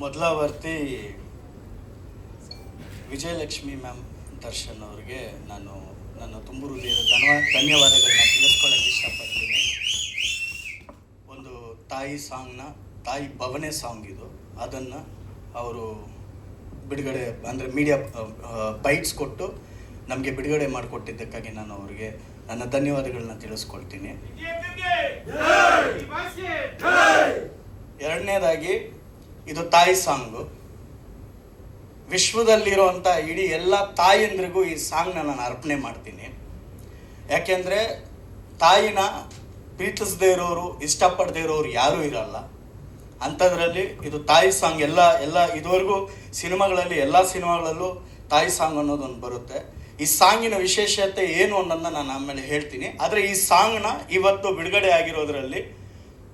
ಮೊದಲಾವರ್ತಿ Vijayalakshmi ma'am Darshan ಅವ್ರಿಗೆ ನಾನು ನನ್ನ ತುಂಬು ಹೃದಯದ ಧನ್ಯವಾದಗಳನ್ನ ತಿಳಿಸ್ಕೊಳ್ಳೋಕ್ಕೆ ಇಷ್ಟಪಡ್ತೀನಿ. ಒಂದು ತಾಯಿ ಸಾಂಗ್ನ, ತಾಯಿ ಭವನೆ ಸಾಂಗ್ ಇದು, ಅದನ್ನು ಅವರು ಬಿಡುಗಡೆ ಅಂದರೆ ಮೀಡಿಯಾ ಬೈಟ್ಸ್ ಕೊಟ್ಟು ನಮಗೆ ಬಿಡುಗಡೆ ಮಾಡಿಕೊಟ್ಟಿದ್ದಕ್ಕಾಗಿ ನಾನು ಅವರಿಗೆ ನನ್ನ ಧನ್ಯವಾದಗಳನ್ನ ತಿಳಿಸ್ಕೊಳ್ತೀನಿ. ಎರಡನೇದಾಗಿ, ಇದು ತಾಯಿ ಸಾಂಗು. ವಿಶ್ವದಲ್ಲಿರುವಂಥ ಇಡೀ ಎಲ್ಲ ತಾಯಂದ್ರಿಗೂ ಈ ಸಾಂಗ್ನ ನಾನು ಅರ್ಪಣೆ ಮಾಡ್ತೀನಿ. ಯಾಕೆಂದರೆ ತಾಯಿನ ಪ್ರೀತಿಸದೇ ಇರೋರು, ಇಷ್ಟಪಡದೇ ಇರೋರು ಯಾರೂ ಇರಲ್ಲ. ಅಂಥದ್ರಲ್ಲಿ ಇದು ತಾಯಿ ಸಾಂಗ್. ಎಲ್ಲ ಇದುವರೆಗೂ ಸಿನಿಮಾಗಳಲ್ಲಿ, ಎಲ್ಲ ಸಿನಿಮಾಗಳಲ್ಲೂ ತಾಯಿ ಸಾಂಗ್ ಅನ್ನೋದೊಂದು ಬರುತ್ತೆ. ಈ ಸಾಂಗಿನ ವಿಶೇಷತೆ ಏನು ಅನ್ನೋದನ್ನ ನಾನು ಆಮೇಲೆ ಹೇಳ್ತೀನಿ. ಆದರೆ ಈ ಸಾಂಗ್ನ ಇವತ್ತು ಬಿಡುಗಡೆ ಆಗಿರೋದ್ರಲ್ಲಿ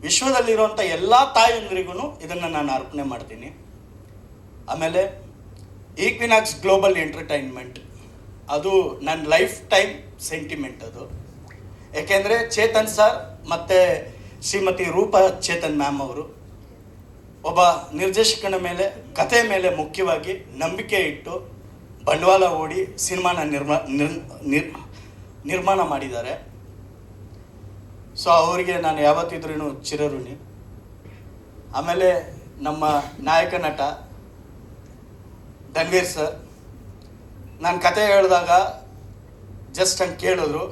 ವಿಶ್ವದಲ್ಲಿರುವಂಥ ಎಲ್ಲ ತಾಯಂದ್ರಿಗೂ ಇದನ್ನು ನಾನು ಅರ್ಪಣೆ ಮಾಡ್ತೀನಿ. ಆಮೇಲೆ ಈಕ್ವಿನಾಕ್ಸ್ ಗ್ಲೋಬಲ್ ಎಂಟರ್ಟೈನ್ಮೆಂಟ್, ಅದು ನನ್ನ ಲೈಫ್ ಟೈಮ್ ಸೆಂಟಿಮೆಂಟ್ ಅದು. ಯಾಕೆಂದರೆ ಚೇತನ್ ಸರ್ ಮತ್ತು ಶ್ರೀಮತಿ ರೂಪಾ ಚೇತನ್ ಮ್ಯಾಮ್ ಅವರು ಒಬ್ಬ ನಿರ್ದೇಶಕನ ಮೇಲೆ, ಕಥೆ ಮೇಲೆ ಮುಖ್ಯವಾಗಿ ನಂಬಿಕೆ ಇಟ್ಟು ಬಂಡವಾಳ ಹೂಡಿ ಸಿನಿಮಾನ ನಿರ್ಮಾಣ ಮಾಡಿದ್ದಾರೆ. ಸೊ ಅವರಿಗೆ ನಾನು ಯಾವತ್ತಿದ್ರೂ ಚಿರಋಣಿ. ಆಮೇಲೆ ನಮ್ಮ ನಾಯಕ ನಟ ಧನ್ವೀರ್ ಸರ್, ನಾನು ಕತೆ ಹೇಳಿದಾಗ ಜಸ್ಟ್ ಹಂಗೆ ಕೇಳಿದ್ರು.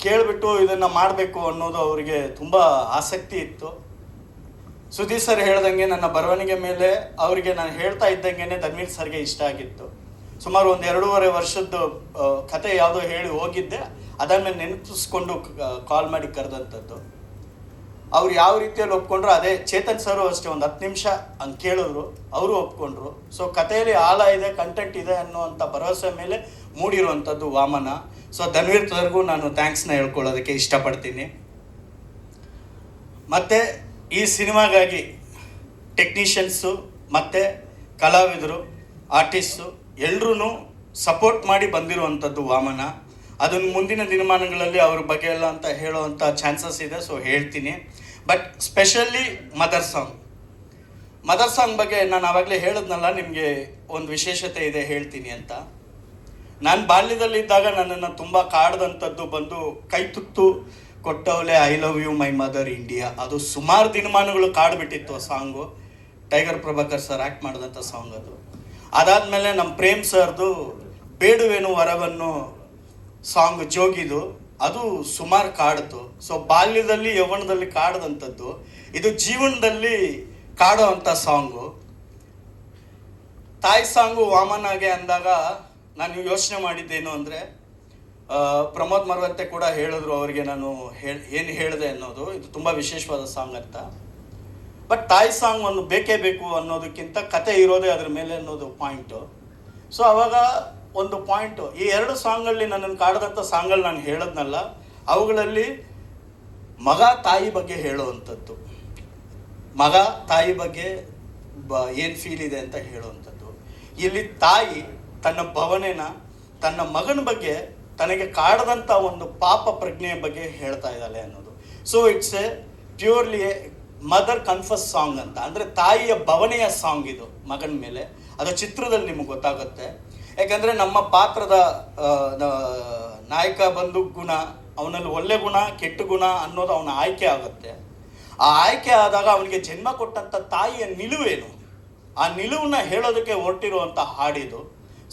ಕೇಳಿಬಿಟ್ಟು ಇದನ್ನು ಮಾಡಬೇಕು ಅನ್ನೋದು ಅವರಿಗೆ ತುಂಬ ಆಸಕ್ತಿ ಇತ್ತು. ಸುದೀಪ್ ಸರ್ ಹೇಳ್ದಂಗೆ ನನ್ನ ಬರವಣಿಗೆ ಮೇಲೆ ಅವರಿಗೆ ನಾನು ಹೇಳ್ತಾ ಇದ್ದಂಗೆ ಧನ್ವೀರ್ ಸರ್ಗೆ ಇಷ್ಟ ಆಗಿತ್ತು. ಸುಮಾರು ಒಂದು 2.5 ವರ್ಷದ್ದು ಕತೆ ಯಾವುದೋ ಹೇಳಿ ಹೋಗಿದ್ದೆ, ಅದಾದ್ಮೇಲೆ ನೆನಪಿಸ್ಕೊಂಡು ಕಾಲ್ ಮಾಡಿ ಕರೆದಂಥದ್ದು. ಅವ್ರು ಯಾವ ರೀತಿಯಲ್ಲಿ ಒಪ್ಕೊಂಡ್ರು, ಅದೇ ಚೇತನ್ ಸರು ಅಷ್ಟೇ, ಒಂದು 10 ನಿಮಿಷ ಹಂಗೆ ಕೇಳಿದ್ರು, ಅವರು ಒಪ್ಕೊಂಡ್ರು. ಸೊ ಕಥೆಯಲ್ಲಿ ಆಳ ಇದೆ, ಕಂಟೆಂಟ್ ಇದೆ ಅನ್ನುವಂಥ ಭರವಸೆ ಮೇಲೆ ಮೂಡಿರುವಂಥದ್ದು ವಾಮನ. ಸೊ ಧನ್ವೀರ್ ಸರ್ಗೂ ನಾನು ಥ್ಯಾಂಕ್ಸ್ನ ಹೇಳ್ಕೊಳ್ಳೋದಕ್ಕೆ ಇಷ್ಟಪಡ್ತೀನಿ. ಮತ್ತು ಈ ಸಿನಿಮಾಗಾಗಿ ಟೆಕ್ನಿಷಿಯನ್ಸು ಮತ್ತು ಕಲಾವಿದರು, ಆರ್ಟಿಸ್ಟು ಎಲ್ಲರೂ ಸಪೋರ್ಟ್ ಮಾಡಿ ಬಂದಿರುವಂಥದ್ದು ವಾಮನ. ಅದನ್ನು ಮುಂದಿನ ದಿನಮಾನಗಳಲ್ಲಿ ಅವ್ರ ಬಗ್ಗೆ ಎಲ್ಲ ಅಂತ ಹೇಳೋವಂಥ ಚಾನ್ಸಸ್ ಇದೆ, ಸೊ ಹೇಳ್ತೀನಿ. ಬಟ್ ಸ್ಪೆಷಲಿ ಮದರ್ ಸಾಂಗ್ ಬಗ್ಗೆ ನಾನು ಆವಾಗಲೇ ಹೇಳಿದ್ನಲ್ಲ, ನಿಮಗೆ ಒಂದು ವಿಶೇಷತೆ ಇದೆ ಹೇಳ್ತೀನಿ ಅಂತ. ನಾನು ಬಾಲ್ಯದಲ್ಲಿದ್ದಾಗ ನನ್ನನ್ನು ತುಂಬ ಕಾಡ್ದಂಥದ್ದು ಬಂದು ಕೈ ತುತ್ತು ಕೊಟ್ಟವಳೆ I love you my mother India. ಅದು ಸುಮಾರು ದಿನಮಾನಗಳು ಕಾಡ್ಬಿಟ್ಟಿತ್ತು ಆ song. Tiger Prabhakar sir act ಮಾಡಿದಂಥ ಸಾಂಗ್ ಅದು. ಅದಾದಮೇಲೆ ನಮ್ಮ ಪ್ರೇಮ್ ಸರ್ದು ಬೇಡುವೇನು ವರವನ್ನು ಸಾಂಗ್ ಜೋಗಿದು, ಅದು ಸುಮಾರು ಕಾಡ್ತು. ಸೊ ಬಾಲ್ಯದಲ್ಲಿ, ಯೌವನದಲ್ಲಿ ಕಾಡ್ದಂಥದ್ದು, ಇದು ಜೀವನದಲ್ಲಿ ಕಾಡೋ ಅಂಥ ಸಾಂಗು. ತಾಯಿ ಸಾಂಗು ವಾಮನಾಗೆ ಅಂದಾಗ ನಾನು ಯೋಚನೆ ಮಾಡಿದ್ದೇನು ಅಂದರೆ, ಪ್ರಮೋದ್ ಮರವಂತೆ ಕೂಡ ಹೇಳಿದ್ರು ಅವರಿಗೆ ನಾನು ಏನು ಹೇಳಿದೆ ಅನ್ನೋದು, ಇದು ತುಂಬ ವಿಶೇಷವಾದ ಸಾಂಗ್ ಅಂತ. ಬಟ್ ತಾಯಿ ಸಾಂಗ್ ಒಂದು ಬೇಕೇ ಬೇಕು ಅನ್ನೋದಕ್ಕಿಂತ ಕತೆ ಇರೋದೇ ಅದ್ರ ಮೇಲೆ ಅನ್ನೋದು ಪಾಯಿಂಟು. ಸೊ ಅವಾಗ ಒಂದು ಪಾಯಿಂಟು, ಈ 2 ಸಾಂಗಲ್ಲಿ ನನ್ನನ್ನು ಕಾಡ್ದಂಥ ಸಾಂಗಲ್ಲಿ ನಾನು ಹೇಳೋದ್ನಲ್ಲ, ಅವುಗಳಲ್ಲಿ ಮಗ ತಾಯಿ ಬಗ್ಗೆ ಹೇಳುವಂಥದ್ದು, ಮಗ ತಾಯಿ ಬಗ್ಗೆ ಏನು ಫೀಲ್ ಇದೆ ಅಂತ ಹೇಳುವಂಥದ್ದು. ಇಲ್ಲಿ ತಾಯಿ ತನ್ನ ಭವನೆನ, ತನ್ನ ಮಗನ ಬಗ್ಗೆ, ತನಗೆ ಕಾಡದಂಥ ಒಂದು ಪಾಪ ಪ್ರಜ್ಞೆಯ ಬಗ್ಗೆ ಹೇಳ್ತಾ ಇದ್ದಾಳೆ ಅನ್ನೋದು. So it's a purely mother confess song ಅಂತ, ಅಂದರೆ ತಾಯಿಯ ಭವನೆಯ ಸಾಂಗ್ ಇದು ಮಗನ ಮೇಲೆ. ಅದು ಚಿತ್ರದಲ್ಲಿ ನಿಮಗೆ ಗೊತ್ತಾಗುತ್ತೆ. ಯಾಕಂದರೆ ನಮ್ಮ ಪಾತ್ರದ ನಾಯಕ ಬಂದು ಗುಣ, ಅವನಲ್ಲಿ ಒಳ್ಳೆ ಗುಣ, ಕೆಟ್ಟ ಗುಣ ಅನ್ನೋದು ಅವನ ಆಯ್ಕೆ ಆಗುತ್ತೆ. ಆ ಆಯ್ಕೆ ಆದಾಗ ಅವನಿಗೆ ಜನ್ಮ ಕೊಟ್ಟಂಥ ತಾಯಿಯ ನಿಲುವೇನು, ಆ ನಿಲುವನ್ನ ಹೇಳೋದಕ್ಕೆ ಹೊರಟಿರುವಂಥ ಹಾಡಿದು.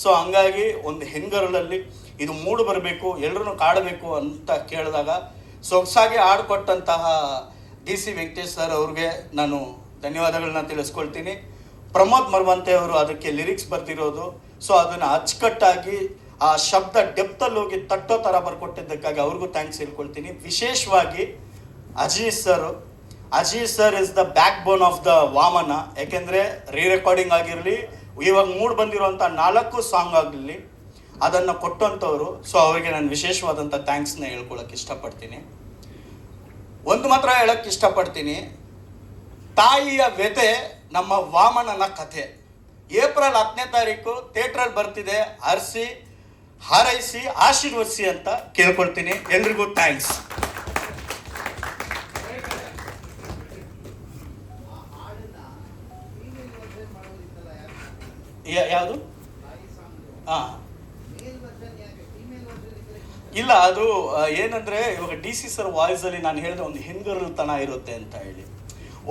ಸೊ ಹಂಗಾಗಿ ಒಂದು ಹೆಂಗರಳಲ್ಲಿ ಇದು ಮೂಡು ಬರಬೇಕು, ಎಲ್ಲರೂ ಕಾಡಬೇಕು ಅಂತ ಕೇಳಿದಾಗ ಸೊಗಸಾಗಿ ಹಾಡ್ಕೊಟ್ಟಂತಹ DC ವೆಂಕಟೇಶ್ ಸರ್ ಅವ್ರಿಗೆ ನಾನು ಧನ್ಯವಾದಗಳನ್ನ ತಿಳಿಸ್ಕೊಳ್ತೀನಿ. ಪ್ರಮೋದ್ ಮರವಂತೆ ಅವರು ಅದಕ್ಕೆ ಲಿರಿಕ್ಸ್ ಬರ್ತಿರೋದು. ಸೊ ಅದನ್ನು ಅಚ್ಚುಕಟ್ಟಾಗಿ ಆ ಶಬ್ದ ಡೆಪ್ತಲ್ಲಿ ಹೋಗಿ ತಟ್ಟೋ ಥರ ಬರ್ಕೊಟ್ಟಿದ್ದಕ್ಕಾಗಿ ಅವ್ರಿಗೂ ಥ್ಯಾಂಕ್ಸ್ ಹೇಳ್ಕೊಳ್ತೀನಿ. ವಿಶೇಷವಾಗಿ Aziz sir is the back bone of the Vamana. ಯಾಕೆಂದರೆ ರೆಕಾರ್ಡಿಂಗ್ ಆಗಿರಲಿ, ಇವಾಗ ಮೂಡ್ ಬಂದಿರುವಂಥ 4 ಸಾಂಗ್ ಆಗಲಿ, ಅದನ್ನು ಕೊಟ್ಟಂಥವ್ರು. ಸೊ ಅವರಿಗೆ ನಾನು ವಿಶೇಷವಾದಂಥ ಥ್ಯಾಂಕ್ಸ್ನ ಹೇಳ್ಕೊಳಕ್ಕೆ ಇಷ್ಟಪಡ್ತೀನಿ. ಒಂದು ಮಾತ್ರ ಹೇಳಕ್ಕೆ ಇಷ್ಟಪಡ್ತೀನಿ, ತಾಯಿಯ ವ್ಯಥೆ ನಮ್ಮ ವಾಮನನ ಕಥೆ ಏಪ್ರಿಲ್ 10ನೇ ತಾರೀಕು ಥಿಯೇಟ್ರಲ್ಲಿ ಬರ್ತಿದೆ. ಹಾರೈಸಿ ಆಶೀರ್ವದಿಸಿ ಅಂತ ಕೇಳ್ಕೊಳ್ತೀನಿ. ಎಲ್ರಿಗೂ ಥ್ಯಾಂಕ್ಸ್. ಯಾವುದು? ಹಾಂ, ಇಲ್ಲ ಅದು ಏನಂದರೆ ಇವಾಗ ಡಿ ಸಿ ಸರ್ ವಾಯ್ಸಲ್ಲಿ ನಾನು ಹೇಳಿದೆ ಒಂದು ಹೆಂಗರಲ್ತನ ಇರುತ್ತೆ ಅಂತ ಹೇಳಿ.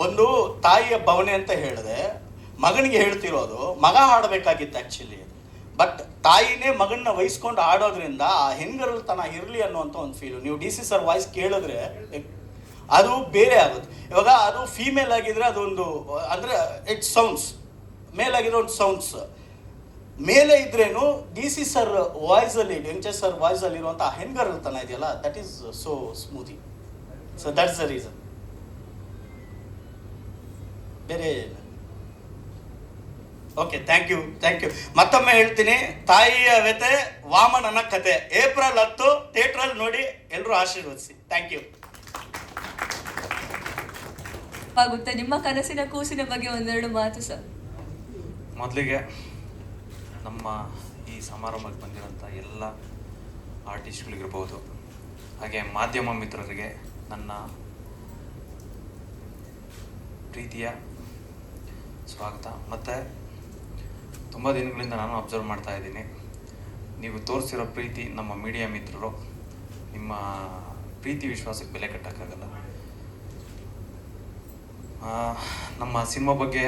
ಒಂದು ತಾಯಿಯ ಭಾವನೆ ಅಂತ ಹೇಳಿದೆ, ಮಗನಿಗೆ ಹೇಳ್ತಿರೋದು ಮಗ ಹಾಡಬೇಕಾಗಿತ್ತು ಆ್ಯಕ್ಚುಲಿ. ಬಟ್ ತಾಯಿನೇ ಮಗನ್ನ ವಹಿಸ್ಕೊಂಡು ಆಡೋದ್ರಿಂದ ಆ ಹೆಂಗರಲ್ತನ ಇರಲಿ ಅನ್ನುವಂಥ ಒಂದು ಫೀಲು. ನೀವು ಡಿ ಸಿ ಸರ್ ವಾಯ್ಸ್ ಕೇಳಿದ್ರೆ ಅದು ಬೇರೆ ಆಗುತ್ತೆ. ಇವಾಗ ಅದು ಫೀಮೇಲ್ ಆಗಿದ್ರೆ ಅದೊಂದು ಅಂದರೆ ಇಟ್ ಸೌಂಡ್ಸ್, ಮೇಲ್ ಆಗಿರೋ ಒಂದು ಸೌಂಡ್ಸ್. ಮೇಲೆ ಇದ್ರೇನು ಡಿ ಸಿ ಸರ್ ವಾಯ್ಸಲ್ಲಿ, ವೆಂಕಟೇಶ್ ಸರ್ ವಾಯ್ಸಲ್ಲಿ ಇರುವಂಥ ಹೆಂಗರಲ್ತನ ಇದೆಯಲ್ಲ, that is so smoothie. So that's the reason, ಬೇರೆ. Okay, thank you. ಮತ್ತೊಮ್ಮೆ ಹೇಳ್ತೀನಿ, ತಾಯಿಯ ವ್ಯತೆ ವಾಮನನ ಕತೆ. ಏಪ್ರಿಲ್ 10 ಥಿಯೇಟ್ರಲ್ಲಿ ನೋಡಿ, ಎಲ್ಲರೂ ಆಶೀರ್ವದಿಸಿ. Thank you. ಆಗುತ್ತೆ. ನಿಮ್ಮ ಕನಸಿನ ಕೂಸಿನ ಬಗ್ಗೆ ಒಂದೆರಡು ಮಾತು ಸರ್. ಮೊದಲಿಗೆ ನಮ್ಮ ಈ ಸಮಾರಂಭಕ್ಕೆ ಬಂದಿರೋಂಥ ಎಲ್ಲ ಆರ್ಟಿಸ್ಟ್ಗಳಿಗಿರ್ಬೋದು, ಹಾಗೆ ಮಾಧ್ಯಮ ಮಿತ್ರರಿಗೆ ನನ್ನ ಪ್ರೀತಿಯ ಸ್ವಾಗತ. ಮತ್ತು ತುಂಬ ದಿನಗಳಿಂದ ನಾನು ಅಬ್ಸರ್ವ್ ಮಾಡ್ತಾ ಇದ್ದೀನಿ, ನೀವು ತೋರಿಸಿರೋ ಪ್ರೀತಿ, ನಮ್ಮ ಮೀಡಿಯಾ ಮಿತ್ರರು, ನಿಮ್ಮ ಪ್ರೀತಿ ವಿಶ್ವಾಸಕ್ಕೆ ಬೆಲೆ ಕಟ್ಟೋಕ್ಕಾಗಲ್ಲ. ನಮ್ಮ ಸಿನಿಮಾ ಬಗ್ಗೆ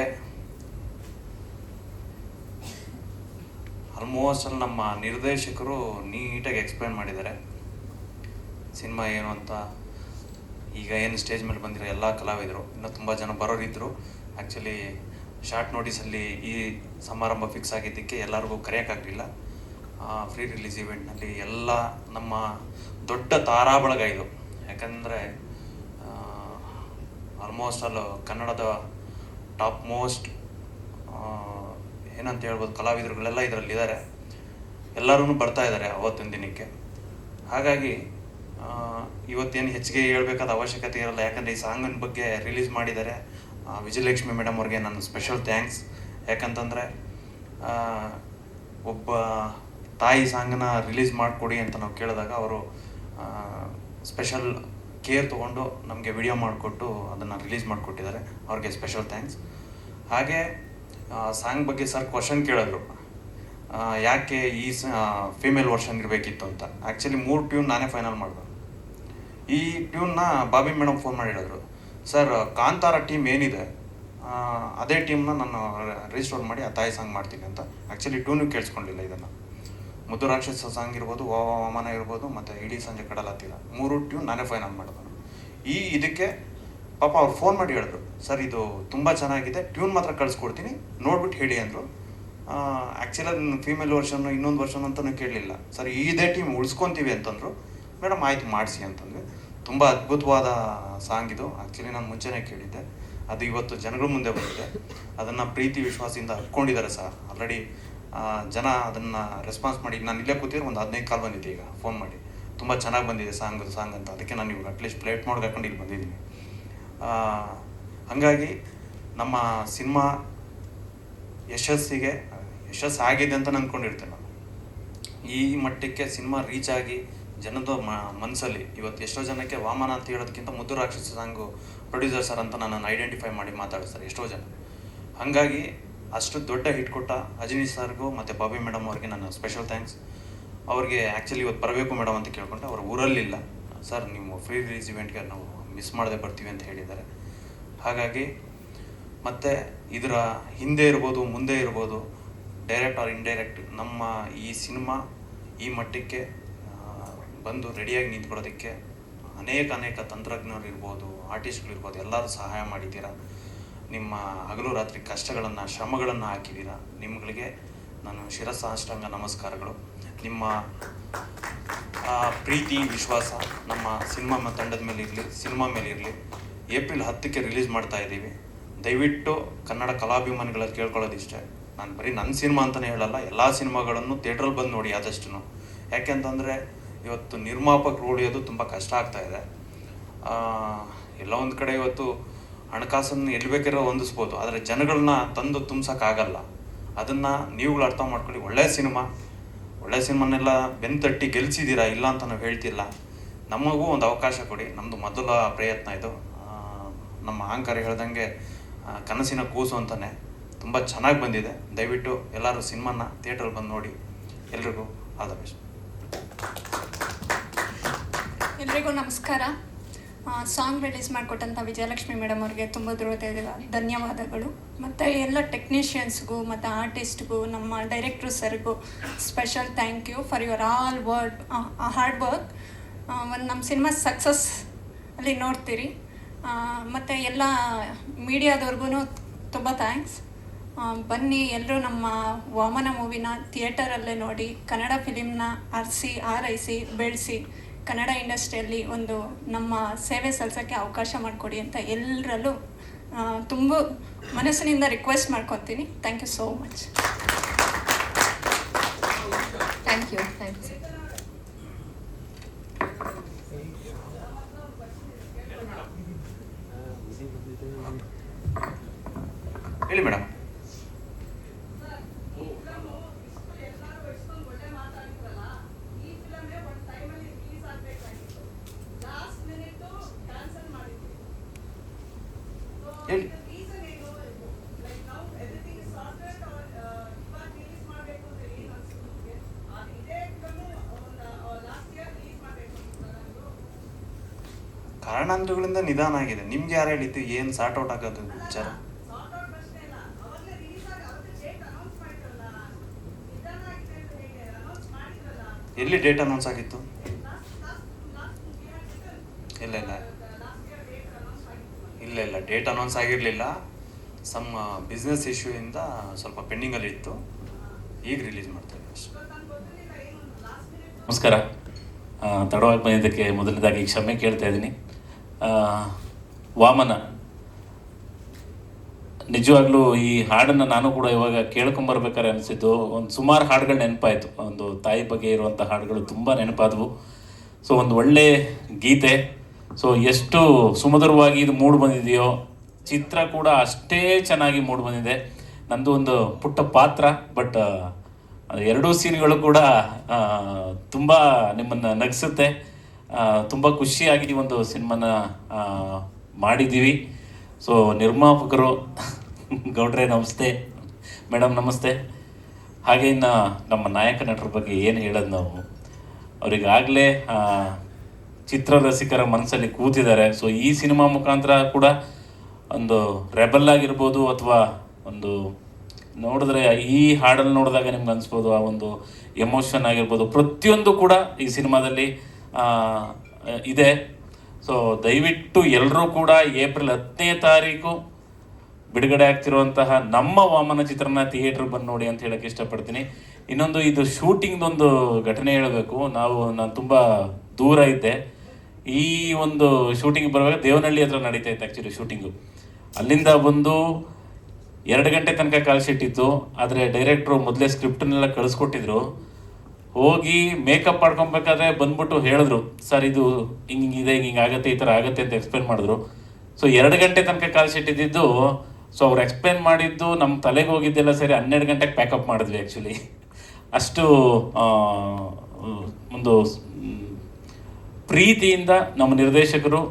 ಆಲ್ಮೋಸ್ಟ್ ಅಲ್ಲಿ ನಮ್ಮ ನಿರ್ದೇಶಕರು ನೀಟಾಗಿ ಎಕ್ಸ್ಪ್ಲೇನ್ ಮಾಡಿದ್ದಾರೆ ಸಿನಿಮಾ ಏನು ಅಂತ. ಈಗ ಏನು ಸ್ಟೇಜ್ ಮೇಲೆ ಬಂದಿರೋ ಎಲ್ಲ ಕಲಾವಿದರು, ಇನ್ನೂ ತುಂಬ ಜನ ಬರೋರಿದ್ದರು. ಆ್ಯಕ್ಚುಲಿ ಶಾರ್ಟ್ ನೋಟಿಸಲ್ಲಿ ಈ ಸಮಾರಂಭ ಫಿಕ್ಸ್ ಆಗಿದ್ದಕ್ಕೆ ಎಲ್ಲರಿಗೂ ಕರೆಯೋಕ್ಕಾಗಲಿಲ್ಲ. ಫ್ರೀ ರಿಲೀಸ್ ಇವೆಂಟ್ನಲ್ಲಿ ಎಲ್ಲ ನಮ್ಮ ದೊಡ್ಡ ತಾರಾ ಬಳಗ ಇದು. ಯಾಕಂದರೆ ಆಲ್ಮೋಸ್ಟ್ ಅಲ್ಲಿ ಕನ್ನಡದ ಟಾಪ್ ಮೋಸ್ಟ್ ಏನಂತ ಹೇಳ್ಬೋದು ಕಲಾವಿದರುಗಳೆಲ್ಲ ಇದರಲ್ಲಿದ್ದಾರೆ. ಎಲ್ಲರೂ ಬರ್ತಾ ಇದ್ದಾರೆ ಅವತ್ತಿನ ದಿನಕ್ಕೆ. ಹಾಗಾಗಿ ಇವತ್ತೇನು ಹೆಚ್ಚಿಗೆ ಹೇಳ್ಬೇಕಾದ ಅವಶ್ಯಕತೆ ಇರಲ್ಲ, ಯಾಕಂದರೆ ಈ ಸಾಂಗಿನ ಬಗ್ಗೆ ರಿಲೀಸ್ ಮಾಡಿದ್ದಾರೆ. ವಿಜಯಲಕ್ಷ್ಮಿ ಮೇಡಮ್ ಅವ್ರಿಗೆ ನನ್ನ ಸ್ಪೆಷಲ್ ಥ್ಯಾಂಕ್ಸ್. ಯಾಕಂತಂದರೆ ಒಬ್ಬ ತಾಯಿ ಸಾಂಗನ್ನ ರಿಲೀಸ್ ಮಾಡಿಕೊಡಿ ಅಂತ ನಾವು ಕೇಳಿದಾಗ ಅವರು ಸ್ಪೆಷಲ್ ಕೇರ್ ತೊಗೊಂಡು ನಮಗೆ ವಿಡಿಯೋ ಮಾಡಿಕೊಟ್ಟು ಅದನ್ನು ರಿಲೀಸ್ ಮಾಡಿಕೊಟ್ಟಿದ್ದಾರೆ. ಅವ್ರಿಗೆ ಸ್ಪೆಷಲ್ ಥ್ಯಾಂಕ್ಸ್. ಹಾಗೆ ಸಾಂಗ್ ಬಗ್ಗೆ ಸರ್ ಕ್ವಶನ್ ಕೇಳಿದ್ರು, ಯಾಕೆ ಈ ಫೀಮೇಲ್ ವರ್ಷನ್ ಇರಬೇಕಿತ್ತು ಅಂತ. ಆ್ಯಕ್ಚುಲಿ 3 ಟ್ಯೂನ್ ನಾನೇ ಫೈನಲ್ ಮಾಡಿದೆ. ಈ ಟ್ಯೂನ್ನ ಬಾಬಿ ಮೇಡಮ್ ಫೋನ್ ಮಾಡಿ ಹೇಳಿದ್ರು, ಸರ್ ಕಾಂತಾರ ಟೀಮ್ ಏನಿದೆ ಅದೇ ಟೀಮ್ನ ನಾನು ರಿಜಿಸ್ಟರ್ ಮಾಡಿ ಆ ತಾಯಿ ಸಾಂಗ್ ಮಾಡ್ತೀನಿ ಅಂತ. ಆ್ಯಕ್ಚುಲಿ ಟ್ಯೂನು ಕೇಳಿಸ್ಕೊಂಡಿಲ್ಲ ಇದನ್ನು. ಮುದ್ದು ರಾಕ್ಷಸ ಸಾಂಗ್ ಇರ್ಬೋದು, ವಾಮನ ಇರ್ಬೋದು, ಮತ್ತು ಇಡೀ ಸಂಜೆ ಕಡಲತ್ತಿಲ್ಲ, 3 ಟ್ಯೂನ್ ನಾನೇ ಫೈನಲ್ ಮಾಡಿದೆ. ಇದಕ್ಕೆ ಪಾಪ ಅವ್ರು ಫೋನ್ ಮಾಡಿ ಹೇಳಿದ್ರು, ಸರ್ ಇದು ತುಂಬ ಚೆನ್ನಾಗಿದೆ, ಟ್ಯೂನ್ ಮಾತ್ರ ಕಳಿಸ್ಕೊಡ್ತೀನಿ, ನೋಡ್ಬಿಟ್ಟು ಹೇಳಿ ಅಂದರು. ಆ್ಯಕ್ಚುಲಿ ಅದನ್ನು ಫೀಮೇಲ್ ವರ್ಷನ್ನು ಇನ್ನೊಂದು ವರ್ಷನ್ ಅಂತಲೂ ಕೇಳಲಿಲ್ಲ. ಸರ್ ಇದೇ ಟೀಮ್ ಉಳಿಸ್ಕೊತೀವಿ ಅಂತಂದರು. ಮೇಡಮ್ ಆಯ್ತು ಮಾಡಿಸಿ ಅಂತಂದರೆ. ತುಂಬ ಅದ್ಭುತವಾದ ಸಾಂಗ್ ಇದು. ಆ್ಯಕ್ಚುಲಿ ನಾನು ಮುಂಚೆನೇ ಕೇಳಿದ್ದೆ, ಅದು ಇವತ್ತು ಜನಗಳ ಮುಂದೆ ಬಂದಿದೆ. ಅದನ್ನು ಪ್ರೀತಿ ವಿಶ್ವಾಸದಿಂದ ಹತ್ಕೊಂಡಿದ್ದಾರೆ ಸರ್. ಆಲ್ರೆಡಿ ಜನ ಅದನ್ನು ರೆಸ್ಪಾನ್ಸ್ ಮಾಡಿ, ನಾನು ಇಲ್ಲೇ ಕೂತಿದ್ರೆ ಒಂದು 15 ಕಾಲ್ ಬಂದಿದ್ದೆ ಈಗ ಫೋನ್ ಮಾಡಿ, ತುಂಬ ಚೆನ್ನಾಗಿ ಬಂದಿದೆ ಸಾಂಗ್ ಅಂತ. ಅದಕ್ಕೆ ನಾನು ಇವಾಗ ಅಟ್ಲೀಸ್ಟ್ ಪ್ಲೇಟ್ ಮೋಡ್ಗೆ ಹಾಕೊಂಡು ಇಲ್ಲಿ ಬಂದಿದ್ದೀನಿ. ಹಾಗಾಗಿ ನಮ್ಮ ಸಿನಿಮಾ ಯಶಸ್ಸಾಗಿದೆ ಅಂತ ಅಂದ್ಕೊಂಡಿರ್ತೇನೆ ನಾನು. ಈ ಮಟ್ಟಕ್ಕೆ ಸಿನಿಮಾ ರೀಚ್ ಆಗಿ ಜನದ ಮನಸ್ಸಲ್ಲಿ ಇವತ್ತು ಎಷ್ಟೋ ಜನಕ್ಕೆ ವಾಮನ ಅಂತ ಹೇಳೋದಕ್ಕಿಂತ ಮುದ್ದು ರಾಕ್ಷಸ ಸಾಂಗು ಪ್ರೊಡ್ಯೂಸರ್ ಸರ್ ಅಂತ ನನ್ನನ್ನು ಐಡೆಂಟಿಫೈ ಮಾಡಿ ಮಾತಾಡಿಸ್ತಾರೆ ಎಷ್ಟೋ ಜನ. ಹಾಗಾಗಿ ಅಷ್ಟು ದೊಡ್ಡ ಹಿಟ್ ಕೊಟ್ಟ ಅಜನಿ ಸರ್ಗೂ ಮತ್ತು ಬಾಬಿ ಮೇಡಮ್ ಅವ್ರಿಗೆ ನನ್ನ ಸ್ಪೆಷಲ್ ಥ್ಯಾಂಕ್ಸ್. ಅವ್ರಿಗೆ ಆ್ಯಕ್ಚುಲಿ ಇವತ್ತು ಬರಬೇಕು ಮೇಡಮ್ ಅಂತ ಕೇಳ್ಕೊಂಡೆ, ಅವ್ರು ಊರಲ್ಲಿಲ್ಲ. ಸರ್ ನೀವು ಫ್ರೀ ರಿಲೀಸ್ ಇವೆಂಟ್ಗೆ ನಾವು ಮಿಸ್ ಮಾಡದೆ ಬರ್ತೀವಿ ಅಂತ ಹೇಳಿದ್ದಾರೆ. ಹಾಗಾಗಿ ಮತ್ತು ಇದರ ಹಿಂದೆ ಇರ್ಬೋದು ಮುಂದೆ ಇರ್ಬೋದು, ಡೈರೆಕ್ಟ್ ಆರ್ ಇಂಡೈರೆಕ್ಟ್, ನಮ್ಮ ಈ ಸಿನಿಮಾ ಈ ಮಟ್ಟಕ್ಕೆ ಬಂದು ರೆಡಿಯಾಗಿ ನಿಂತ್ಕೊಳ್ಳೋದಕ್ಕೆ ಅನೇಕ ತಂತ್ರಜ್ಞರು ಇರ್ಬೋದು, ಆರ್ಟಿಸ್ಟ್ಗಳಿರ್ಬೋದು, ಎಲ್ಲರೂ ಸಹಾಯ ಮಾಡಿದ್ದೀರಾ. ನಿಮ್ಮ ಹಗಲು ರಾತ್ರಿ ಕಷ್ಟಗಳನ್ನು ಶ್ರಮಗಳನ್ನು ಹಾಕಿದ್ದೀರಾ. ನಿಮ್ಗಳಿಗೆ ನಾನು ಶಿರಸಾಷ್ಟಾಂಗ ನಮಸ್ಕಾರಗಳು. ನಿಮ್ಮ ಪ್ರೀತಿ ವಿಶ್ವಾಸ ನಮ್ಮ ಸಿನಿಮಾ ತಂಡದ ಮೇಲೆ ಇರಲಿ, ಸಿನಿಮಾ ಮೇಲೆ ಇರಲಿ. ಏಪ್ರಿಲ್ 10ಕ್ಕೆ ರಿಲೀಸ್ ಮಾಡ್ತಾ ಇದ್ದೀವಿ. ದಯವಿಟ್ಟು ಕನ್ನಡ ಕಲಾಭಿಮಾನಿಗಳಲ್ಲಿ ಕೇಳ್ಕೊಳ್ಳೋದಿಷ್ಟೇ, ನಾನು ಬರೀ ನನ್ನ ಸಿನಿಮಾ ಅಂತಲೇ ಹೇಳಲ್ಲ, ಎಲ್ಲ ಸಿನಿಮಾಗಳನ್ನು ಥಿಯೇಟ್ರಲ್ಲಿ ಬಂದು ನೋಡಿ ಆದಷ್ಟು. ಯಾಕೆಂತಂದರೆ ಇವತ್ತು ನಿರ್ಮಾಪಕರು ಉಳಿಯೋದು ತುಂಬ ಕಷ್ಟ ಆಗ್ತಾಯಿದೆ. ಎಲ್ಲ ಒಂದು ಕಡೆ ಇವತ್ತು ಹಣಕಾಸನ್ನು ಎಲ್ಲಿ ಬೇಕಾದ್ರೂ ಹೊಂದಿಸ್ಬೋದು, ಆದರೆ ಜನಗಳನ್ನ ತಂದು ತುಂಬ್ಸೋಕ್ಕಾಗಲ್ಲ. ಅದನ್ನು ನೀವುಗಳು ಅರ್ಥ ಮಾಡ್ಕೊಳ್ಳಿ. ಒಳ್ಳೆಯ ಸಿನಿಮಾನೆಲ್ಲ ಬೆನ್ತಟ್ಟಿ ಗೆಲ್ಲಿಸಿದ್ದೀರಾ, ಇಲ್ಲ ಅಂತ ನಾವು ಹೇಳ್ತಿಲ್ಲ. ನಮಗೂ ಒಂದು ಅವಕಾಶ ಕೊಡಿ. ನಮ್ಮದು ಮೊದಲ ಪ್ರಯತ್ನ ಇದು. ನಮ್ಮ ಆಂಕರ್ ಹೇಳ್ದಂಗೆ ಕನಸಿನ ಕೂಸು ಅಂತಲೇ ತುಂಬ ಚೆನ್ನಾಗಿ ಬಂದಿದೆ. ದಯವಿಟ್ಟು ಎಲ್ಲರೂ ಸಿನಿಮಾನ ಥಿಯೇಟ್ರಲ್ಲಿ ಬಂದು ನೋಡಿ. ಎಲ್ರಿಗೂ ಆಲ್ ದ ಬೆಸ್ಟ್. ಎಲ್ರಿಗೂ ನಮಸ್ಕಾರ. ಸಾಂಗ್ ರಿಲೀಸ್ ಮಾಡಿಕೊಟ್ಟಂಥ ವಿಜಯಲಕ್ಷ್ಮಿ ಮೇಡಮ್ ಅವ್ರಿಗೆ ತುಂಬ ಧನ್ಯವಾದಗಳು. ಮತ್ತು ಎಲ್ಲ ಟೆಕ್ನಿಷಿಯನ್ಸ್ಗೂ ಮತ್ತು ಆರ್ಟಿಸ್ಟ್ಗೂ ನಮ್ಮ ಡೈರೆಕ್ಟ್ರು ಸರ್ಗೂ special thank you for your all hard work. ಒಂದು ನಮ್ಮ ಸಿನಿಮಾ ಸಕ್ಸಸ್ ಅಲ್ಲಿ ನೋಡ್ತೀರಿ. ಮತ್ತು ಎಲ್ಲ ಮೀಡಿಯಾದವ್ರಿಗೂ ತುಂಬ ಥ್ಯಾಂಕ್ಸ್. ಬನ್ನಿ ಎಲ್ಲರೂ ನಮ್ಮ ವಾಮನ ಮೂವಿನ ಥಿಯೇಟರಲ್ಲೇ ನೋಡಿ, ಕನ್ನಡ ಫಿಲಿಮ್ನ ಆರೈಸಿ ಬೆಳೆಸಿ ಕನ್ನಡ ಇಂಡಸ್ಟ್ರಿಯಲ್ಲಿ ಒಂದು ನಮ್ಮ ಸೇವೆ ಸಲ್ಲಿಸೋಕ್ಕೆ ಅವಕಾಶ ಮಾಡಿಕೊಡಿ ಅಂತ ಎಲ್ಲರಲ್ಲೂ ತುಂಬ ಮನಸ್ಸಿನಿಂದ ರಿಕ್ವೆಸ್ಟ್ ಮಾಡ್ಕೊತೀನಿ. Thank you so much. Thank you sir. ಹೇಳಿ ಮೇಡಮ್. ಹೇಳಿ. ಕಾರಣಾಂತರಗಳಿಂದ ನಿಧಾನ ಆಗಿದೆ. ನಿಮ್ಗೆ ಯಾರು ಹೇಳಿದ್ದು ಏನು ಸಾರ್ಟ್ ಔಟ್ ಆಗೋದು ವಿಚಾರ? ಎಲ್ಲಿ ಡೇಟ್ ಅನೌನ್ಸ್ ಆಗಿತ್ತು? ಇಲ್ಲ ಡೇಟ್ ಅನೌನ್ಸ್ ಆಗಿರಲಿಲ್ಲ. ಸಮ್ ಬಿಸ್ನೆಸ್ ಇಶ್ಯೂಯಿಂದ ಸ್ವಲ್ಪ ಪೆಂಡಿಂಗಲ್ಲಿ ಇತ್ತು. ಈಗ ರಿಲೀಸ್ ಮಾಡ್ತೇವೆ ಅಷ್ಟೇ. ನಮಸ್ಕಾರ. ತಡವಾಗಿ ಬಂದಿದ್ದಕ್ಕೆ ಮೊದಲನೇದಾಗಿ ಕ್ಷಮೆ ಕೇಳ್ತಾ ಇದ್ದೀನಿ. ವಾಮನ ನಿಜವಾಗ್ಲೂ ಈ ಹಾಡನ್ನು ನಾನು ಕೂಡ ಇವಾಗ ಕೇಳ್ಕೊಂಬರ್ಬೇಕಾದ್ರೆ ಅನಿಸಿದ್ದು, ಒಂದು ಸುಮಾರು ಹಾಡುಗಳು ನೆನಪಾಯಿತು. ಒಂದು ತಾಯಿ ಬಗ್ಗೆ ಇರುವಂಥ ಹಾಡುಗಳು ತುಂಬ ನೆನಪಾದವು. ಸೊ ಒಂದು ಒಳ್ಳೆ ಗೀತೆ. ಸೊ ಎಷ್ಟು ಸುಮಧುರವಾಗಿ ಇದು ಮೂಡ್ ಬಂದಿದೆಯೋ, ಚಿತ್ರ ಕೂಡ ಅಷ್ಟೇ ಚೆನ್ನಾಗಿ ಮೂಡ್ ಬಂದಿದೆ. ನಂದು ಒಂದು ಪುಟ್ಟ ಪಾತ್ರ, ಬಟ್ ಎರಡೂ ಸೀನ್ಗಳು ಕೂಡ ತುಂಬ ನಿಮ್ಮನ್ನು ನಗಿಸುತ್ತೆ. ತುಂಬ ಖುಷಿಯಾಗಿ ಈ ಒಂದು ಸಿನಿಮಾನ ಮಾಡಿದ್ದೀವಿ. ಸೊ ನಿರ್ಮಾಪಕರು ಗೌಡ್ರೆ ನಮಸ್ತೆ, ಮೇಡಮ್ ನಮಸ್ತೆ. ಹಾಗೆ ಇನ್ನು ನಮ್ಮ ನಾಯಕ ನಟರ ಬಗ್ಗೆ ಏನು ಹೇಳೋದು ನಾವು, ಅವರಿಗಾಗಲೇ ಚಿತ್ರರಸಿಕರ ಮನಸ್ಸಲ್ಲಿ ಕೂತಿದ್ದಾರೆ. ಸೊ ಈ ಸಿನಿಮಾ ಮುಖಾಂತರ ಕೂಡ ಒಂದು ರೆಬಲ್ ಆಗಿರ್ಬೋದು, ಅಥವಾ ಒಂದು ನೋಡಿದ್ರೆ ಈ ಹಾಡಲ್ಲಿ ನೋಡಿದಾಗ ನಿಮ್ಗೆ ಅನಿಸ್ಬೋದು ಆ ಒಂದು ಎಮೋಷನ್ ಆಗಿರ್ಬೋದು, ಪ್ರತಿಯೊಂದು ಕೂಡ ಈ ಸಿನಿಮಾದಲ್ಲಿ ಇದೆ. ಸೊ ದಯವಿಟ್ಟು ಎಲ್ಲರೂ ಕೂಡ ಏಪ್ರಿಲ್ 10ನೇ ತಾರೀಕು ಬಿಡುಗಡೆ ಆಗ್ತಿರುವಂತಹ ನಮ್ಮ ವಾಮನ ಚಿತ್ರನ ಥಿಯೇಟ್ರಿಗೆ ಬಂದು ನೋಡಿ ಅಂತ ಹೇಳಕ್ಕೆ ಇಷ್ಟಪಡ್ತೀನಿ. ಇನ್ನೊಂದು, ಇದು ಶೂಟಿಂಗ್ದೊಂದು ಘಟನೆ ಹೇಳಬೇಕು. ನಾನು ತುಂಬ ದೂರ ಇದ್ದೆ. ಈ ಒಂದು ಶೂಟಿಂಗ್ ಬರುವಾಗ ದೇವನಹಳ್ಳಿ ಹತ್ರ ನಡೀತಾ ಇತ್ತು ಆ್ಯಕ್ಚುಲಿ ಶೂಟಿಂಗು. ಅಲ್ಲಿಂದ ಬಂದು 2 ಗಂಟೆ ತನಕ ಕಾಲ್ ಶೀಟ್ ಇತ್ತು. ಆದರೆ ಡೈರೆಕ್ಟ್ರು ಮೊದಲೇ ಸ್ಕ್ರಿಪ್ಟನ್ನೆಲ್ಲ ಕಳಿಸ್ಕೊಟ್ಟಿದ್ರು. ಹೋಗಿ ಮೇಕಪ್ ಮಾಡ್ಕೊಬೇಕಾದ್ರೆ ಬಂದ್ಬಿಟ್ಟು ಹೇಳಿದ್ರು, ಸರ್ ಇದು ಹಿಂಗಿದೆ, ಹಿಂಗೆ ಆಗುತ್ತೆ, ಈ ಥರ ಆಗುತ್ತೆ ಅಂತ ಎಕ್ಸ್ಪ್ಲೇನ್ ಮಾಡಿದ್ರು. ಸೊ 2 ಗಂಟೆ ತನಕ ಕಾಲ್ ಶೀಟ್ ಇದ್ದಿದ್ದು. ಸೊ ಅವ್ರು ಎಕ್ಸ್ಪ್ಲೇನ್ ಮಾಡಿದ್ದು ನಮ್ಮ ತಲೆಗೆ ಹೋಗಿದ್ದೆಲ್ಲ ಸರಿ 12 ಗಂಟೆಗೆ ಪ್ಯಾಕಪ್ ಮಾಡಿದ್ವಿ ಆ್ಯಕ್ಚುಲಿ. ಅಷ್ಟು ಒಂದು ಪ್ರೀತಿಯಿಂದ ನಮ್ಮ ನಿರ್ದೇಶಕರು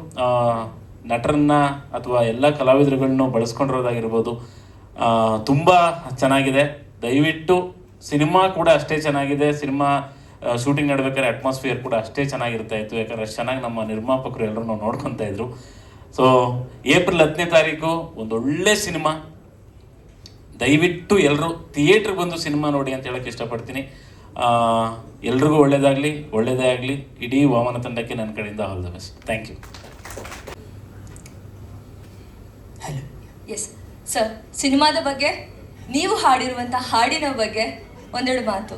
ನಟರನ್ನ ಅಥವಾ ಎಲ್ಲ ಕಲಾವಿದರುಗಳನ್ನು ಬಳಸ್ಕೊಂಡಿರೋದಾಗಿರ್ಬೋದು, ತುಂಬ ಚೆನ್ನಾಗಿದೆ. ದಯವಿಟ್ಟು ಸಿನಿಮಾ ಕೂಡ ಅಷ್ಟೇ ಚೆನ್ನಾಗಿದೆ. ಸಿನಿಮಾ ಶೂಟಿಂಗ್ ನಡ್ಬೇಕಾದ್ರೆ ಅಟ್ಮಾಸ್ಫಿಯರ್ ಕೂಡ ಅಷ್ಟೇ ಚೆನ್ನಾಗಿರ್ತಾ ಇತ್ತು, ಯಾಕಂದರೆ ಅಷ್ಟು ಚೆನ್ನಾಗಿ ನಮ್ಮ ನಿರ್ಮಾಪಕರು ಎಲ್ಲರೂ ನೋಡ್ಕೊತಾ ಇದ್ರು. ಸೊ ಏಪ್ರಿಲ್ 10ನೇ ತಾರೀಕು ಒಂದು ಒಳ್ಳೆ ಸಿನಿಮಾ. ದಯವಿಟ್ಟು ಎಲ್ಲರೂ ಥಿಯೇಟ್ರಿಗೆ ಬಂದು ಸಿನಿಮಾ ನೋಡಿ ಅಂತ ಹೇಳಕ್ಕೆ ಇಷ್ಟಪಡ್ತೀನಿ. ಎಲ್ರಿಗೂ ಒಳ್ಳೆಯದೇ ಆಗಲಿ. ಇಡೀ ವಾಮನ ತಂಡಕ್ಕೆ ನನ್ನ ಕಡೆಯಿಂದ all the best. Thank you. Hello. Yes sir, ಸಿನಿಮಾದ ಬಗ್ಗೆ, ನೀವು ಹಾಡಿರುವಂಥ ಹಾಡಿನ ಬಗ್ಗೆ ಒಂದೆರಡು ಮಾತು.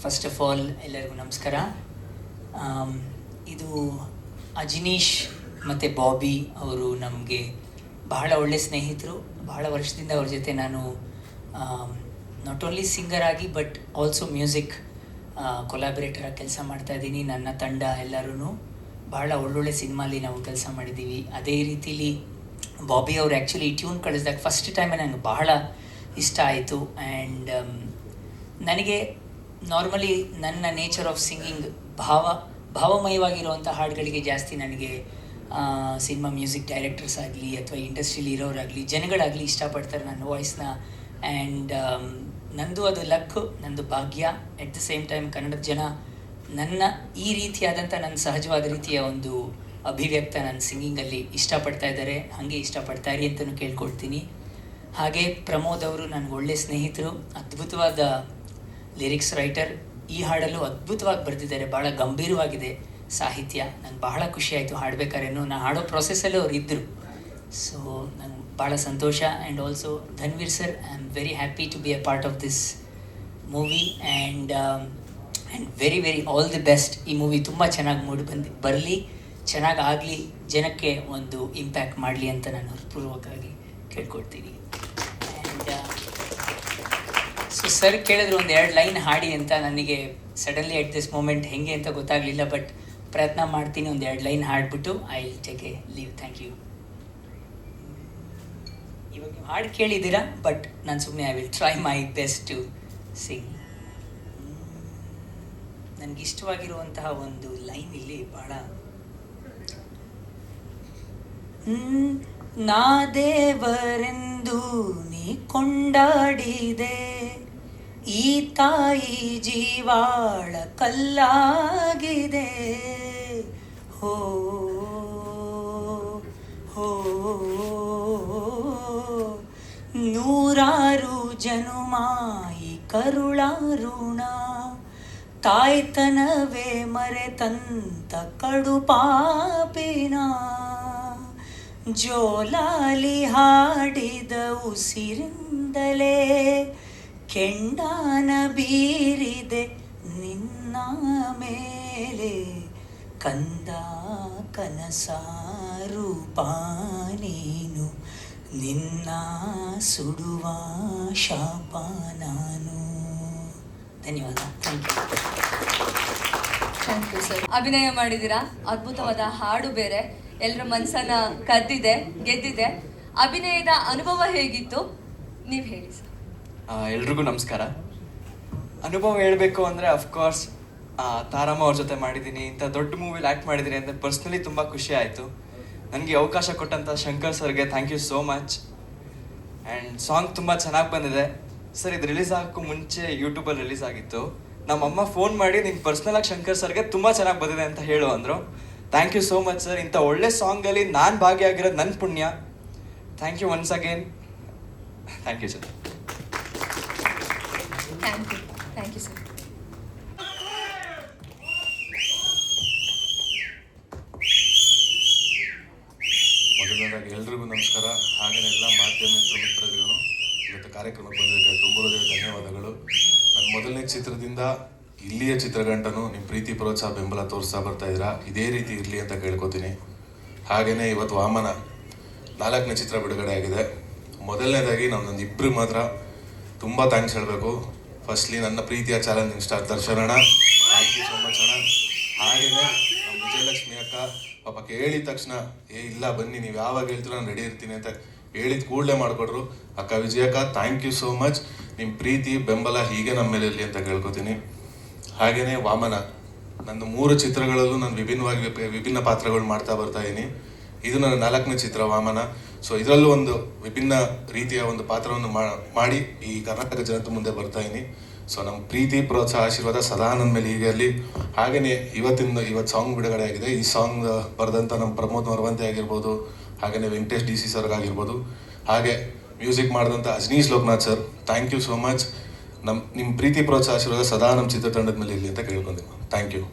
ಫಸ್ಟ್ ಆಫ್ ಆಲ್ ಎಲ್ಲರಿಗೂ ನಮಸ್ಕಾರ. ಇದು ಅಜಿನೀಶ್ ಮತ್ತು ಬಾಬಿ ಅವರು ನಮಗೆ ಬಹಳ ಒಳ್ಳೆ ಸ್ನೇಹಿತರು. ಬಹಳ ವರ್ಷದಿಂದ ಅವ್ರ ಜೊತೆ ನಾನು ನಾಟ್ ಓನ್ಲಿ ಸಿಂಗರ್ ಆಗಿ ಬಟ್ ಆಲ್ಸೋ ಮ್ಯೂಸಿಕ್ ಕೊಲಾಬ್ರೇಟರಾಗಿ ಕೆಲಸ ಮಾಡ್ತಾಯಿದ್ದೀನಿ. ನನ್ನ ತಂಡ ಎಲ್ಲರೂ ಬಹಳ ಒಳ್ಳೊಳ್ಳೆ ಸಿನಿಮಾಲಿ ನಾವು ಕೆಲಸ ಮಾಡಿದ್ದೀವಿ. ಅದೇ ರೀತಿಲಿ ಬಾಬಿ ಅವರು ಆ್ಯಕ್ಚುಲಿ ಟ್ಯೂನ್ ಕಳಿಸಿದಾಗ ಫಸ್ಟ್ ಟೈಮೇ ನನಗೆ ಬಹಳ ಇಷ್ಟ ಆಯಿತು. ಆ್ಯಂಡ್ ನನಗೆ ನಾರ್ಮಲಿ ನನ್ನ ನೇಚರ್ ಆಫ್ ಸಿಂಗಿಂಗ್ ಭಾವಮಯವಾಗಿರುವಂಥ ಹಾಡುಗಳಿಗೆ ಜಾಸ್ತಿ ನನಗೆ ಸಿನಿಮಾ ಮ್ಯೂಸಿಕ್ ಡೈರೆಕ್ಟರ್ಸ್ ಆಗಲಿ ಅಥವಾ ಇಂಡಸ್ಟ್ರಿಲಿ ಇರೋರಾಗಲಿ ಜನಗಳಾಗಲಿ ಇಷ್ಟಪಡ್ತಾರೆ ನನ್ನ ವಾಯ್ಸ್ನ. ಆ್ಯಂಡ್ ನಂದು ಅದು ಲಕ್ಕು, ನಂದು ಭಾಗ್ಯ. ಎಟ್ ದ ಸೇಮ್ ಟೈಮ್ ಕನ್ನಡದ ಜನ ನನ್ನ ಈ ರೀತಿಯಾದಂಥ ನನ್ನ ಸಹಜವಾದ ರೀತಿಯ ಒಂದು ಅಭಿವ್ಯಕ್ತ ನನ್ನ ಸಿಂಗಿಂಗಲ್ಲಿ ಇಷ್ಟಪಡ್ತಾ ಇದ್ದಾರೆ. ಹಾಗೆ ಇಷ್ಟಪಡ್ತಾರೆ ಅಂತಲೂ ಕೇಳ್ಕೊಳ್ತೀನಿ. ಹಾಗೆ ಪ್ರಮೋದ್ ಅವರು ನನಗೆ ಒಳ್ಳೆ ಸ್ನೇಹಿತರು, ಅದ್ಭುತವಾದ ಲಿರಿಕ್ಸ್ ರೈಟರ್. ಈ ಹಾಡಲ್ಲೂ ಅದ್ಭುತವಾಗಿ ಬರೆದಿದ್ದಾರೆ, ಭಾಳ ಗಂಭೀರವಾಗಿದೆ ಸಾಹಿತ್ಯ. ನಂಗೆ ಬಹಳ ಖುಷಿ ಆಯಿತು ಹಾಡಬೇಕಾದ್ರೇನು. ನಾನು ಹಾಡೋ ಪ್ರೊಸೆಸ್ಸಲ್ಲೂ ಅವ್ರು ಇದ್ದರು. ಸೊ ನಂಗೆ ಭಾಳ ಸಂತೋಷ. And also Dhanveer sir, I am very happy to be a part of this movie. And very very all the best. ಈ ಮೂವಿ ತುಂಬ ಚೆನ್ನಾಗಿ ಬರಲಿ, ಚೆನ್ನಾಗಿ ಆಗಲಿ, ಜನಕ್ಕೆ ಒಂದು ಇಂಪ್ಯಾಕ್ಟ್ ಮಾಡಲಿ ಅಂತ ನಾನು ಹೃತ್ಪೂರ್ವಕವಾಗಿ ಕೇಳ್ಕೊಳ್ತೀನಿ. ಆ್ಯಂಡ್ ಸೊ ಸರ್ ಕೇಳಿದ್ರು ಒಂದು 2 ಲೈನ್ ಹಾಡಿ ಅಂತ. ನನಗೆ ಸಡನ್ಲಿ ಎಟ್ ದಿಸ್ ಮೂಮೆಂಟ್ ಹೆಂಗೆ ಅಂತ ಗೊತ್ತಾಗಲಿಲ್ಲ, ಬಟ್ ಪ್ರಯತ್ನ ಮಾಡ್ತೀನಿ. ಒಂದು 2 ಲೈನ್ ಹಾಡ್ಬಿಟ್ಟು I will take a leave. Thank you. ಇವಾಗ ನೀವು ಹಾಡು ಕೇಳಿದ್ದೀರಾ, ಬಟ್ ನಾನು ಸುಮ್ಮನೆ I will try my best to sing. ನನಗಿಷ್ಟವಾಗಿರುವಂತಹ ಒಂದು ಲೈನ್ ಇಲ್ಲಿ ಭಾಳ, ನಾ ದೇವರೆಂದು ನೀ ಕೊಂಡಾಡಿದೆ, ಈ ತಾಯಿ ಜೀವಾಳ ಕಲ್ಲಾಗಿದೆ. ಹೋ ಹೋ ನೂರಾರು ಜನುಮಾಯಿ ಕರುಳಾರುಣ, ತಾಯ್ತನವೇ ಮರೆತಂತ ಕಡು ಪಾಪಿನ, ಜೋಲಾಲಿ ಹಾಡಿದ ಉಸಿರಿಂದಲೇ ಕೆಂಡಾನ ಬೀರಿದೆ ನಿನ್ನ ಮೇಲೆ, ಕಂದ ಕನಸ ರೂಪ ನೀನು, ನಿನ್ನ ಸುಡುವ ಶಾಪ ನಾನು. ಧನ್ಯವಾದ. Thank you sir. ಅಭಿನಯ ಮಾಡಿದ್ದೀರಾ, ಅದ್ಭುತವಾದ ಹಾಡು ಬೇರೆ ಎಲ್ಲರ ಮನಸ್ಸನ್ನ ಕದ್ದಿದೆ, ಗೆದ್ದಿದೆ. ಅಭಿನಯದ ಅನುಭವ ಹೇಗಿತ್ತು ನೀವು ಹೇಳಿ ಸರ್. ಎಲ್ರಿಗೂ ನಮಸ್ಕಾರ. ಅನುಭವ ಹೇಳಬೇಕು ಅಂದರೆ ಅಫ್ಕೋರ್ಸ್ ತಾರಮ್ಮ ಅವ್ರ ಜೊತೆ ಮಾಡಿದ್ದೀನಿ, ಇಂಥ ದೊಡ್ಡ ಮೂವಿಲಿ ಆ್ಯಕ್ಟ್ ಮಾಡಿದ್ದೀನಿ ಅಂತ ಪರ್ಸ್ನಲಿ ತುಂಬ ಖುಷಿ ಆಯಿತು. ನನಗೆ ಅವಕಾಶ ಕೊಟ್ಟಂಥ ಶಂಕರ್ ಸರ್ಗೆ thank you so much. And song ತುಂಬ ಚೆನ್ನಾಗಿ ಬಂದಿದೆ ಸರ್. ಇದು ರಿಲೀಸ್ ಆಗೋಕ್ಕೂ ಮುಂಚೆ ಯೂಟ್ಯೂಬಲ್ಲಿ ರಿಲೀಸ್ ಆಗಿತ್ತು. ನಮ್ಮಮ್ಮ ಫೋನ್ ಮಾಡಿ ನಿನ್ನ ಪರ್ಸ್ನಲಾಗಿ ಶಂಕರ್ ಸರ್ಗೆ ತುಂಬ ಚೆನ್ನಾಗಿ ಬಂದಿದೆ ಅಂತ ಹೇಳು ಅಂದರು. Thank you so much sir. ಇಂಥ ಒಳ್ಳೆ ಸಾಂಗಲ್ಲಿ ನಾನು ಭಾಗಿಯಾಗಿರೋದು ನನ್ನ ಪುಣ್ಯ. Thank you once again. Thank you sir. Thank you sir. ಮೊದಲನೇದಾಗಿ ಎಲ್ರಿಗೂ ನಮಸ್ಕಾರ. ಹಾಗೆಯೇ ಎಲ್ಲ ಮಾಧ್ಯಮ ಮಿತ್ರರಿಗೂ ಇವತ್ತು ಕಾರ್ಯಕ್ರಮಕ್ಕೆ ಬಂದಿದ್ದಕ್ಕೆ ತುಂಬ ಧನ್ಯವಾದಗಳು. ನನ್ನ ಮೊದಲನೇ ಚಿತ್ರದಿಂದ ಇಲ್ಲಿಯ ಚಿತ್ರಗಂಟನು ನಿಮ್ಮ ಪ್ರೀತಿ ಪ್ರೋತ್ಸಾಹ ಬೆಂಬಲ ತೋರಿಸ್ತಾ ಬರ್ತಾ ಇದ್ದೀರಾ. ಇದೇ ರೀತಿ ಇರಲಿ ಅಂತ ಕೇಳ್ಕೊತೀನಿ. ಹಾಗೆಯೇ ಇವತ್ತು ವಾಮನ 4ನೇ ಚಿತ್ರ ಬಿಡುಗಡೆ ಆಗಿದೆ. ಮೊದಲನೇದಾಗಿ ನಮ್ಮದೊಂದು ಇಬ್ಬರು ಮಾತ್ರ ತುಂಬ ಥ್ಯಾಂಕ್ಸ್ ಹೇಳಬೇಕು. ಫಸ್ಟ್ಲಿ ನನ್ನ ಪ್ರೀತಿಯ ಚಾಲೆಂಜಿಂಗ್ ಸ್ಟಾರ್ ದರ್ಶನ್ ಅಣ್ಣ, ಥ್ಯಾಂಕ್ ಯು ಸೋ ಮಚ್ ಅಣ್ಣ. ಹಾಗೆಯೇ ನಮ್ಮ ವಿಜಯಲಕ್ಷ್ಮಿ ಅಕ್ಕ ಪಾಪ ಕೇಳಿದ ತಕ್ಷಣ ಇಲ್ಲ ಬನ್ನಿ ನೀವು ಯಾವಾಗ ಹೇಳ್ತೀರೋ ನಾನು ರೆಡಿ ಇರ್ತೀನಿ ಅಂತ ಹೇಳಿದ ಕೂಡಲೇ ಮಾಡಿಕೊಟ್ರು. ಅಕ್ಕ ವಿಜಯಕ್ಕ ಥ್ಯಾಂಕ್ ಯು ಸೋ ಮಚ್. ನಿಮ್ಮ ಪ್ರೀತಿ ಬೆಂಬಲ ಹೀಗೆ ನಮ್ಮ ಮೇಲೆ ಇರಲಿ ಅಂತ ಕೇಳ್ಕೊತೀನಿ. ಹಾಗೆಯೇ ವಾಮನ ನನ್ನ 3 ಚಿತ್ರಗಳಲ್ಲೂ ನಾನು ವಿಭಿನ್ನ ಪಾತ್ರಗಳು ಮಾಡ್ತಾ ಬರ್ತಾ ಇದ್ದೀನಿ. ಇದು ನನ್ನ 4ನೇ ಚಿತ್ರ ವಾಮನ. ಸೊ ಇದರಲ್ಲೂ ಒಂದು ವಿಭಿನ್ನ ರೀತಿಯ ಒಂದು ಪಾತ್ರವನ್ನು ಮಾಡಿ ಈ ಕರ್ನಾಟಕ ಜನತೆ ಮುಂದೆ ಬರ್ತಾ ಇದ್ದೀನಿ. ಸೊ ನಮ್ಮ ಪ್ರೀತಿ ಪ್ರೋತ್ಸಾಹ ಆಶೀರ್ವಾದ ಸದಾ ನನ್ನ ಮೇಲೆ ಹೀಗೆ ಇರಲಿ. ಹಾಗೆಯೇ ಇವತ್ತು ಸಾಂಗ್ ಬಿಡುಗಡೆ ಆಗಿದೆ. ಈ ಸಾಂಗ್ ಬರೆದಂಥ ನಮ್ಮ ಪ್ರಮೋದ್ ಮರವಂತೆ ಆಗಿರ್ಬೋದು, ಹಾಗೆಯೇ ವೆಂಕಟೇಶ್ DC ಸರ್ಗಾಗಿರ್ಬೋದು, ಹಾಗೆ ಮ್ಯೂಸಿಕ್ ಮಾಡಿದಂಥ Ajaneesh Loknath sir, thank you so much. ನಿಮ್ಮ ಪ್ರೀತಿ ಪ್ರೋತ್ಸಾಹ ಆಶೀರ್ವಾದ ಸದಾ ನಮ್ಮ ಚಿತ್ರತಂಡದ ಮೇಲೆ ಇರಲಿ ಅಂತ ಕೇಳ್ಕೊಂತೀನಿ. Thank you.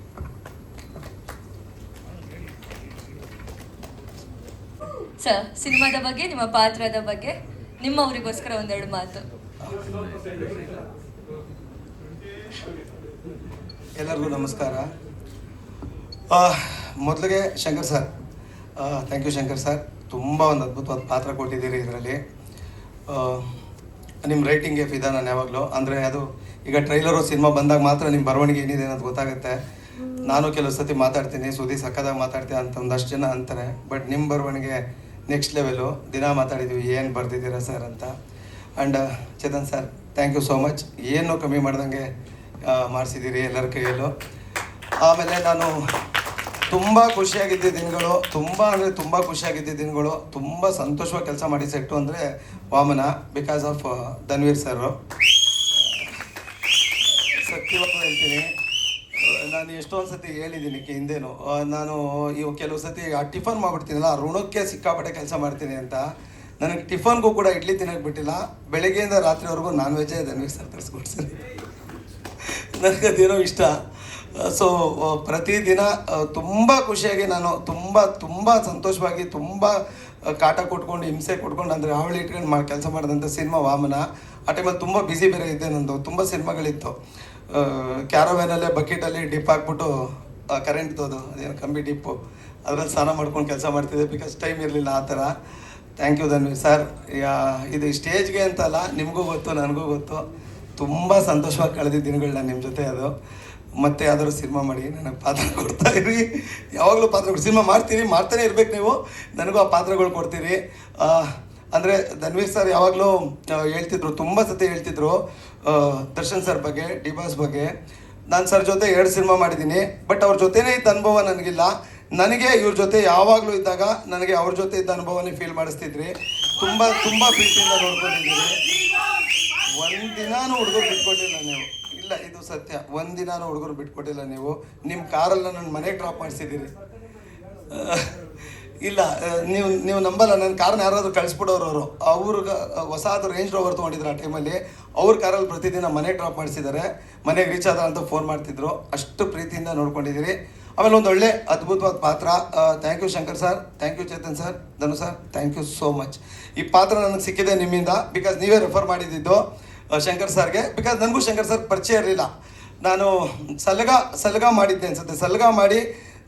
ಸರ್, ಸಿನಿಮಾದ ಬಗ್ಗೆ, ನಿಮ್ಮ ಪಾತ್ರದ ಬಗ್ಗೆ, ನಿಮ್ಮವರಿಗೋಸ್ಕರ 1-2 ಮಾತು. ಎಲ್ಲರಿಗೂ ನಮಸ್ಕಾರ. ಮೊದಲಿಗೆ Shankar sir, thank you Shankar sir. ತುಂಬ ಒಂದು ಅದ್ಭುತವಾದ ಪಾತ್ರ ಕೊಟ್ಟಿದ್ದೀರಿ ಇದರಲ್ಲಿ. ನಿಮ್ಮ ರೈಟಿಂಗ್ಗೆ ಫಿದಾ ನಾನು ಯಾವಾಗಲೂ. ಅಂದರೆ ಅದು ಈಗ ಟ್ರೈಲರು ಸಿನಿಮಾ ಬಂದಾಗ ಮಾತ್ರ ನಿಮ್ಮ ಬರವಣಿಗೆ ಏನಿದೆ ಅನ್ನೋದು ಗೊತ್ತಾಗುತ್ತೆ. ನಾನು ಕೆಲವು ಸತಿ ಮಾತಾಡ್ತೀನಿ, ಸುದ್ದಿ ಸಕ್ಕದಾಗ ಮಾತಾಡ್ತೀನಿ ಅಂತ ಒಂದಷ್ಟು ಜನ ಅಂತಾರೆ. ಬಟ್ ನಿಮ್ಮ ಬರವಣಿಗೆ ನೆಕ್ಸ್ಟ್ ಲೆವೆಲು. ದಿನ ಮಾತಾಡಿದ್ವಿ ಏನು ಬರ್ತಿದ್ದೀರಾ ಸರ್ ಅಂತ. And Chetan sir, thank you so much. ಏನೂ ಕಮ್ಮಿ ಮಾಡ್ದಂಗೆ ಮಾಡಿಸಿದ್ದೀರಿ ಎಲ್ಲರ ಕೈಯಲ್ಲೂ. ಆಮೇಲೆ ನಾನು ತುಂಬ ಖುಷಿಯಾಗಿದ್ದ ದಿನಗಳು, ತುಂಬ ಅಂದರೆ ತುಂಬ ಖುಷಿಯಾಗಿದ್ದ ದಿನಗಳು. ತುಂಬ ಸಂತೋಷವಾಗಿ ಕೆಲಸ ಮಾಡಿ ಸೆಟ್ಟು ಅಂದರೆ Vamana, because of Dhanveer sir. ಸತ್ಯವಾಗಿ ಹೇಳ್ತೀನಿ, ನಾನು ಎಷ್ಟೊಂದು ಸತಿ ಹೇಳಿದ್ದೀನಿ ಹಿಂದೇನು, ನಾನು ಇವು ಕೆಲವು ಸತಿ ಆ ಟಿಫನ್ ಮಾಡಿಬಿಡ್ತೀನಲ್ಲ, ಆ ಋಣಕ್ಕೆ ಸಿಕ್ಕಾಪಟ್ಟೆ ಕೆಲಸ ಮಾಡ್ತೀನಿ ಅಂತ. ನನಗೆ ಟಿಫನ್ಗೂ ಕೂಡ ಇಡ್ಲಿ ತಿನ್ನೋಕೆ ಬಿಟ್ಟಿಲ್ಲ. ಬೆಳಗ್ಗೆಯಿಂದ ರಾತ್ರಿವರೆಗೂ ನಾನ್ ವೆಜ್ಜೇ ಧನ್ವೀರ್ ಸರ್ ತರಿಸ್ಕೊಡ್ತೀನಿ. ನನಗದೇನೋ ಇಷ್ಟ. ಸೊ ಪ್ರತಿದಿನ ತುಂಬ ಖುಷಿಯಾಗಿ ನಾನು ತುಂಬ ಸಂತೋಷವಾಗಿ, ತುಂಬ ಕಾಟ ಕೊಟ್ಕೊಂಡು, ಹಿಂಸೆ ಕೊಟ್ಕೊಂಡು, ಅಂದರೆ ಅವಳಿ ಇಟ್ಕೊಂಡು ಕೆಲಸ ಮಾಡಿದಂಥ ಸಿನಿಮಾ ವಾಮನ. ಆ ಟೈಮಲ್ಲಿ ತುಂಬ ಬ್ಯುಸಿ ಬೇರೆ ಇದ್ದೆ, ನಂದು ತುಂಬ ಸಿನಿಮಾಗಳಿತ್ತು. ಕ್ಯಾರವ್ಯಾನಲ್ಲೇ ಬಕೆಟಲ್ಲಿ ಡಿಪ್ ಹಾಕ್ಬಿಟ್ಟು ಕರೆಂಟ್ ತೋದು, ಅದೇನು ಕಂಬಿ ಡಿಪ್ಪು, ಅದರಲ್ಲಿ ಸ್ನಾನ ಮಾಡ್ಕೊಂಡು ಕೆಲಸ ಮಾಡ್ತಿದ್ದೆ, ಬಿಕಾಸ್ ಟೈಮ್ ಇರಲಿಲ್ಲ ಆ ಥರ. Thank you Dhanveer sir. ಇದು ಸ್ಟೇಜ್ಗೆ ಅಂತಲ್ಲ, ನಿಮಗೂ ಗೊತ್ತು, ನನಗೂ ಗೊತ್ತು, ತುಂಬ ಸಂತೋಷವಾಗಿ ಕಳೆದಿದ್ದ ದಿನಗಳನ್ನ ನಿಮ್ಮ ಜೊತೆ. ಅದು ಮತ್ತೆ ಯಾವ್ದಾದ್ರು ಸಿನಿಮಾ ಮಾಡಿ ನನಗೆ ಪಾತ್ರ ಕೊಡ್ತಾ ಇರಿ, ಯಾವಾಗಲೂ ಪಾತ್ರಗಳು ಸಿನಿಮಾ ಮಾಡ್ತಾನೆ ಇರ್ಬೇಕು ನೀವು, ನನಗೂ ಆ ಪಾತ್ರಗಳು ಕೊಡ್ತೀರಿ. ಅಂದರೆ ಧನ್ವೀರ್ ಸರ್ ಯಾವಾಗಲೂ ಹೇಳ್ತಿದ್ರು, ತುಂಬ ಸತಿ ಹೇಳ್ತಿದ್ರು ದರ್ಶನ್ ಸರ್ ಬಗ್ಗೆ, ಡಿ ಬಾಸ್ ಬಗ್ಗೆ. ನಾನು ಸರ್ ಜೊತೆ 2 ಸಿನಿಮಾ ಮಾಡಿದ್ದೀನಿ, ಬಟ್ ಅವ್ರ ಜೊತೆನೇ ಇದ್ದ ಅನುಭವ ನನಗಿಲ್ಲ. ನನಗೆ ಇವ್ರ ಜೊತೆ ಯಾವಾಗಲೂ ಇದ್ದಾಗ ನನಗೆ ಅವ್ರ ಜೊತೆ ಇದ್ದ ಅನುಭವನೇ ಫೀಲ್ ಮಾಡಿಸ್ತಿದ್ರಿ. ತುಂಬ ಪ್ರೀತಿಯಿಂದ ನೋಡ್ಕೊಂಡಿದ್ದೀರಿ. ಒಂದಿನಾನು ಹುಡುಗರು ಬಿಟ್ಕೊಟ್ಟಿಲ್ಲ ನೀವು, ಇಲ್ಲ ಇದು ಸತ್ಯ, ಒಂದಿನಾನು ಹುಡುಗರು ಬಿಟ್ಕೊಟ್ಟಿಲ್ಲ ನೀವು. ನಿಮ್ಮ ಕಾರಲ್ಲಿ ನನ್ನ ಮನೆಗೆ ಡ್ರಾಪ್ ಮಾಡಿಸಿದ್ದೀರಿ. ಇಲ್ಲ ನೀವು ನಂಬಲ್ಲ, ನನ್ನ ಕಾರನ್ನ ಯಾರಾದರೂ ಕಳಿಸ್ಬಿಡೋರು ಅವರು. ಅವ್ರಿಗೆ ಹೊಸದು ರೇಂಜ್ ರೋವರ್ ತೊಗೊಂಡಿದ್ರು ಆ ಟೈಮಲ್ಲಿ. ಅವ್ರ ಕಾರಲ್ಲಿ ಪ್ರತಿದಿನ ಮನೆಗೆ ಡ್ರಾಪ್ ಮಾಡಿಸಿದ್ದಾರೆ, ಮನೆಗೆ ರೀಚ್ ಆದ ಅಂತ ಫೋನ್ ಮಾಡ್ತಿದ್ರು. ಅಷ್ಟು ಪ್ರೀತಿಯಿಂದ ನೋಡ್ಕೊಂಡಿದ್ದೀರಿ. ಆಮೇಲೆ ಒಂದು ಒಳ್ಳೆ ಅದ್ಭುತವಾದ ಪಾತ್ರ. Thank you Shankar sir, thank you Chetan sir, Dhanu sir, thank you so much. ಈ ಪಾತ್ರ ನನಗೆ ಸಿಕ್ಕಿದೆ ನಿಮ್ಮಿಂದ, ಬಿಕಾಸ್ ನೀವೇ ರೆಫರ್ ಮಾಡಿದ್ದು ಶಂಕರ್ ಸರ್ಗೆ. ಬಿಕಾಸ್ ನನಗೂ ಶಂಕರ್ ಸರ್ ಪರಿಚಯ ಇರಲಿಲ್ಲ. ನಾನು ಸಲಗ ಮಾಡಿದ್ದೆ ಅನ್ಸುತ್ತೆ. ಸಲಗ ಮಾಡಿ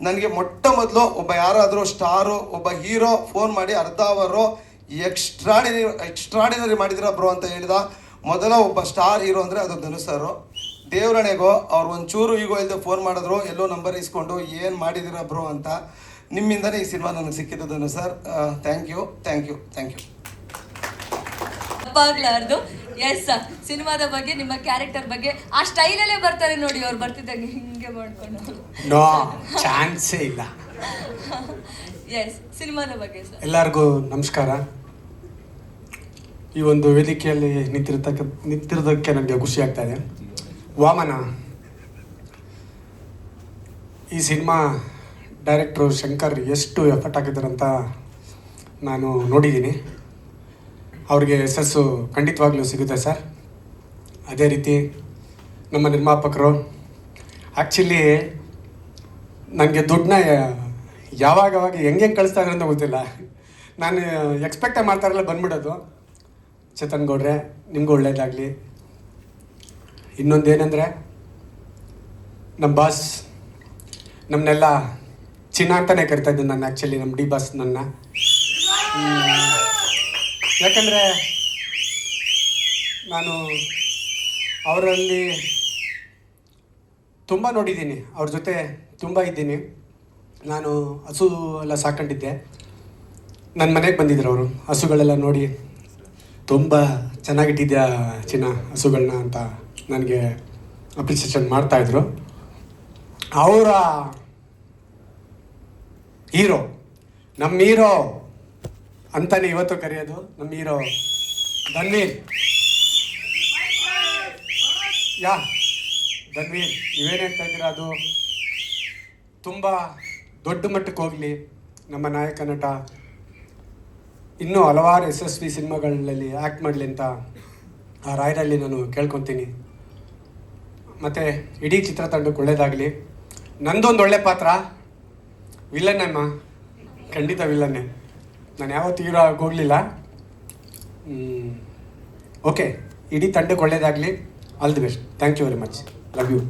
ನನಗೆ ಮೊಟ್ಟ ಮೊದಲು ಒಬ್ಬ ಯಾರಾದರೂ ಸ್ಟಾರು, ಒಬ್ಬ ಹೀರೋ ಫೋನ್ ಮಾಡಿ ಅರ್ಧ ಅವರು ಎಕ್ಸ್ಟ್ರಾಡಿನರಿ ಮಾಡಿದಿರ ಬ್ರೋ ಅಂತ ಹೇಳಿದ ಮೊದಲ ಒಬ್ಬ ಸ್ಟಾರ್ ಹೀರೋ ಅಂದರೆ ಅದು ಧನು ಸರ್. ದೇವರಣೆಗೋ ಅವ್ರು ಒಂಚೂರು ಈಗೋ ಇಲ್ಲದೆ ಫೋನ್ ಮಾಡಿದ್ರು, ಎಲ್ಲೋ ನಂಬರ್ ಇಸ್ಕೊಂಡು ಏನು ಮಾಡಿದಿರ ಬ್ರೋ ಅಂತ. ನಿಮ್ಮಿಂದನೇ ಈ ಸಿನಿಮಾ ನನಗೆ ಸಿಕ್ಕಿದ್ದು ಧನು ಸರ್. Thank you. ತಪ್ಪಾಗ್ಲಾರ್ದು. ಎಸ್, ಸಿನಿಮಾದ ಬಗ್ಗೆ, ನಿಮ್ಮ ಕ್ಯಾರೆಕ್ಟರ್ ಬಗ್ಗೆ ಆ ಸ್ಟೈಲಲ್ಲೇ ಬರ್ತಾರೆ ನೋಡಿ, ಅವ್ರು ಬರ್ತಿದ್ದಂಗೆ ಹಿಂಗೆ ಮಾಡ್ಕೊಂಡು. ನೋ ಚಾನ್ಸೇ ಇಲ್ಲ. ಎಸ್, ಸಿನಿಮಾದ ಬಗ್ಗೆ ಸರ್. ಎಲ್ಲರಿಗೂ ನಮಸ್ಕಾರ. ಈ ಒಂದು ವೇದಿಕೆಯಲ್ಲಿ ನಿಂತಿರೋದಕ್ಕೆ ನನಗೆ ಖುಷಿ ಆಗ್ತಾ ಇದೆ. ವಾಮನ ಈ ಸಿನಿಮಾ ಡೈರೆಕ್ಟ್ರು ಶಂಕರ್ ಎಷ್ಟು ಎಫರ್ಟ್ ಹಾಕಿದ್ದಾರೆ ಅಂತ ನಾನು ನೋಡಿದ್ದೀನಿ. ಅವ್ರಿಗೆ ಯಶಸ್ಸು ಖಂಡಿತವಾಗ್ಲೂ ಸಿಗುತ್ತೆ ಸರ್. ಅದೇ ರೀತಿ ನಮ್ಮ ನಿರ್ಮಾಪಕರು ಆ್ಯಕ್ಚುಲಿ ನನಗೆ ದುಡ್ಡನ್ನ ಯಾವಾಗ ಹೆಂಗೆ ಕಳಿಸ್ತಾ ಇದ್ದಾರೆ ಅಂತ ಗೊತ್ತಿಲ್ಲ. ನಾನು ಎಕ್ಸ್ಪೆಕ್ಟೇ ಮಾಡ್ತಾರಲ್ಲ ಬಂದ್ಬಿಡೋದು. ಚೇತನ್ ಗೌಡ್ರೆ, ನಿಮಗೂ ಒಳ್ಳೇದಾಗಲಿ. ಇನ್ನೊಂದೇನೆಂದರೆ ನಮ್ಮ ಬಾಸ್ ನಮ್ಮನ್ನೆಲ್ಲ ಚಿನ್ನ ಅಂತಲೇ ಕರಿತಾ ಇದ್ದೀನಿ ನಾನು. ಆ್ಯಕ್ಚುಲಿ ನಮ್ಮ ಡಿ ಬಾಸ್ ನನ್ನ, ಯಾಕಂದರೆ ನಾನು ಅವರಲ್ಲಿ ತುಂಬ ನೋಡಿದ್ದೀನಿ, ಅವ್ರ ಜೊತೆ ತುಂಬ ಇದ್ದೀನಿ. ನಾನು ಹಸು ಎಲ್ಲ ಸಾಕೊಂಡಿದ್ದೆ. ನನ್ನ ಮನೆಗೆ ಬಂದಿದ್ರು ಅವರು. ಹಸುಗಳೆಲ್ಲ ನೋಡಿ ತುಂಬ ಚೆನ್ನಾಗಿಟ್ಟಿದ್ಯಾ ಚಿನ್ನ ಹಸುಗಳನ್ನ ಅಂತ ನನಗೆ ಅಪ್ರಿಸಿಯೇಷನ್ ಮಾಡ್ತಾಯಿದ್ರು. ಅವರ ಹೀರೋ, ನಮ್ಮ ಹೀರೋ ಅಂತಾನೆ ಇವತ್ತು ಕರೆಯೋದು, ನಮ್ಮ ಹೀರೋ ಧನ್ವೀರ್. ಧನ್ವೀರ್, ನೀವೇನು ಹೇಳ್ತಾ ಇದ್ದೀರಾ ಅದು ತುಂಬ ದೊಡ್ಡ ಮಟ್ಟಕ್ಕೆ ಹೋಗಲಿ. ನಮ್ಮ ನಾಯಕ ನಟ ಇನ್ನೂ ಹಲವಾರು ಯಶಸ್ವಿ ಸಿನಿಮಾಗಳಲ್ಲಿ ಆ್ಯಕ್ಟ್ ಮಾಡಲಿ ಅಂತ ಆ ರಾಯರಲ್ಲಿ ನಾನು ಕೇಳ್ಕೊತೀನಿ. ಮತ್ತು ಇಡೀ ಚಿತ್ರತಂಡಕ್ಕೆ ಒಳ್ಳೆಯದಾಗಲಿ. ನಂದೊಂದು ಒಳ್ಳೆ ಪಾತ್ರ, ವಿಲ್ಲನ್ನಮ್ಮ, ಖಂಡಿತ ವಿಲ್ಲನ್ನೇ. ನಾನು ಯಾವತ್ತೂ ಹೀರೋ ಆಗೋಗಲಿಲ್ಲ. ಓಕೆ, ಇಡೀ ತಂಡಕ್ಕೆ ಒಳ್ಳೆಯದಾಗಲಿ. All the best. Thank you very much. Love you.